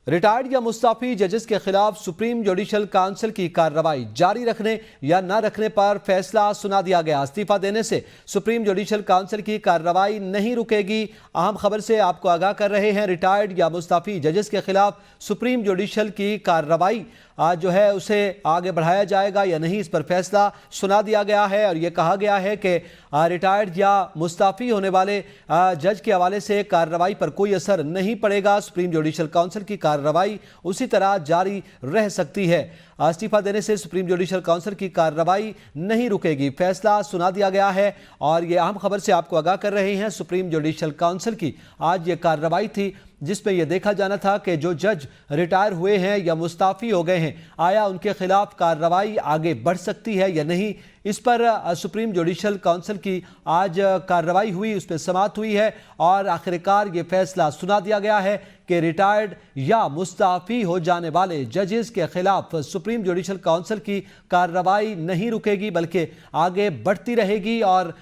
Retired या मुस्ताफी जजेस के खिलाफ सुप्रीम जुडिशल काउंसिल की कार्रवाई जारी रखने या न रखने पर फैसला सुना दिया गया। इस्तीफा देने से सुप्रीम जुडिशल काउंसिल की कार्रवाई नहीं रुकेगी। अहम खबर से आपको आगाह कर रहे हैं। रिटायर्ड या मुस्ताफी जजेस के खिलाफ सुप्रीम जुडिशल की कार्रवाई आज जो है उसे आगे बढ़ाया जाएगा या नहीं, इस पर फैसला सुना दिया गया है। और यह कहा गया है कि रिटायर्ड या मुस्ताफी होने वाले जज के हवाले से कार्रवाई पर कोई असर नहीं पड़ेगा। सुप्रीम जुडिशल काउंसिल की कार्रवाई उसी तरह जारी रह सकती है। इस्तीफा देने से सुप्रीम जुडिशल काउंसिल की कार्रवाई नहीं रुकेगी, फैसला सुना दिया गया है। और ये अहम खबर से आपको आगाह कर रहे हैं। सुप्रीम जुडिशल काउंसिल की आज ये कार्रवाई थी जिसमें यह देखा जाना था कि जो जज रिटायर हुए हैं या मुस्ताफी हो गए हैं, आया उनके खिलाफ कार्रवाई आगे बढ़ सकती है या नहीं। इस पर सुप्रीम जुडिशल काउंसिल की आज कार्रवाई हुई, उस पर समाअत हुई है और आखिरकार ये फैसला सुना दिया गया है कि रिटायर्ड या मुस्ताफी हो जाने वाले जजेस के खिलाफ सुप्रीम जुडिशल काउंसिल की कार्रवाई नहीं रुकेगी बल्कि आगे बढ़ती रहेगी। और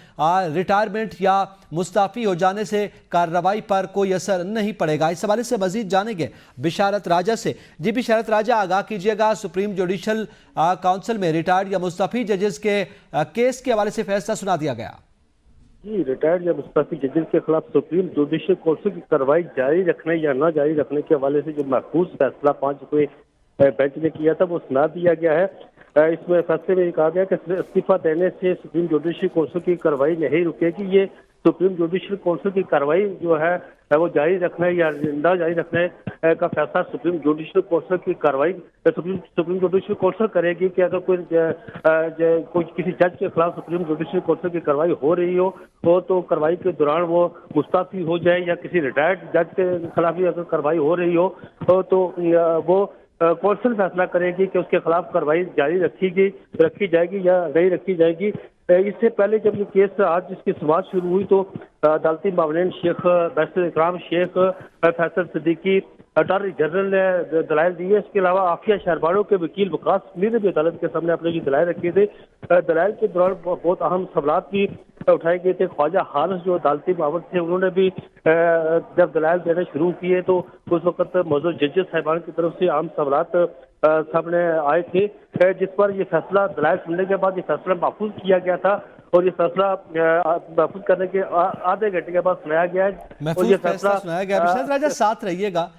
रिटायरमेंट या मुस्ताफी हो जाने से कार्रवाई पर कोई असर नहीं पड़ेगा। इस हवाले से मजीद जानेंगे बिशारत राजा से। जी बिशारत राजा, आगाह कीजिएगा। सुप्रीम जुडिशल काउंसिल में रिटायर्ड या मुस्ताफी जजेस के केस के हवाले से फैसला सुना दिया गया। जी, रिटायर्ड या मुस्तफी जजेस के खिलाफ सुप्रीम जुडिशल काउंसिल की कार्रवाई जारी रखने या न जारी रखने के हवाले से जो महफूज फैसला 5 को बेंच ने किया था वो सुना दिया गया है। इसमें फैसले में कहा गया कि इस्तीफा देने से सुप्रीम जुडिशल काउंसिल की कार्रवाई नहीं रुकेगी। ये सुप्रीम जुडिशल काउंसिल की कार्रवाई जो है वो जारी रखने या न जारी रखने का फैसला सुप्रीम जुडिशल काउंसिल की कार्रवाई सुप्रीम जुडिशल काउंसिल करेगी कि अगर कोई किसी जज के खिलाफ सुप्रीम जुडिशल काउंसिल की कार्रवाई हो रही हो तो कार्रवाई के दौरान वो मुस्ताफी हो जाए या किसी रिटायर्ड जज के खिलाफ भी अगर कार्रवाई हो रही हो तो वो कौंसिल फैसला करेगी कि उसके खिलाफ कार्रवाई जारी रखी जाएगी या नहीं रखी जाएगी। इससे पहले जब ये केस आज इसकी समाअत शुरू हुई तो अदालती मामलेन शेख बैरिस्टर इकराम शेख, फैसल सिद्दीकी, अटॉर्नी जनरल ने दलाइल दिए। इसके अलावा आफिया शहरबाड़ों के वकील वकास मीर ने भी अदालत के सामने अपने दलाइल रखे थे। दलाइल के दौरान बहुत अहम सवालात भी उठाए गए थे। ख्वाजा हारिस जो अदालती मामल थे उन्होंने भी जब दलाइल देने शुरू किए तो उस वक्त मौजूद जजेस साहिबान की तरफ से अहम सवालात सामने आए थे, जिस पर यह फैसला दलाइल सुनने के बाद ये फैसला महफूज किया गया था और ये फैसला महफूज करने के आधे घंटे के बाद सुनाया गया है। महफूज फैसला सुनाया गया। बिशारत राजा, साथ रहिएगा।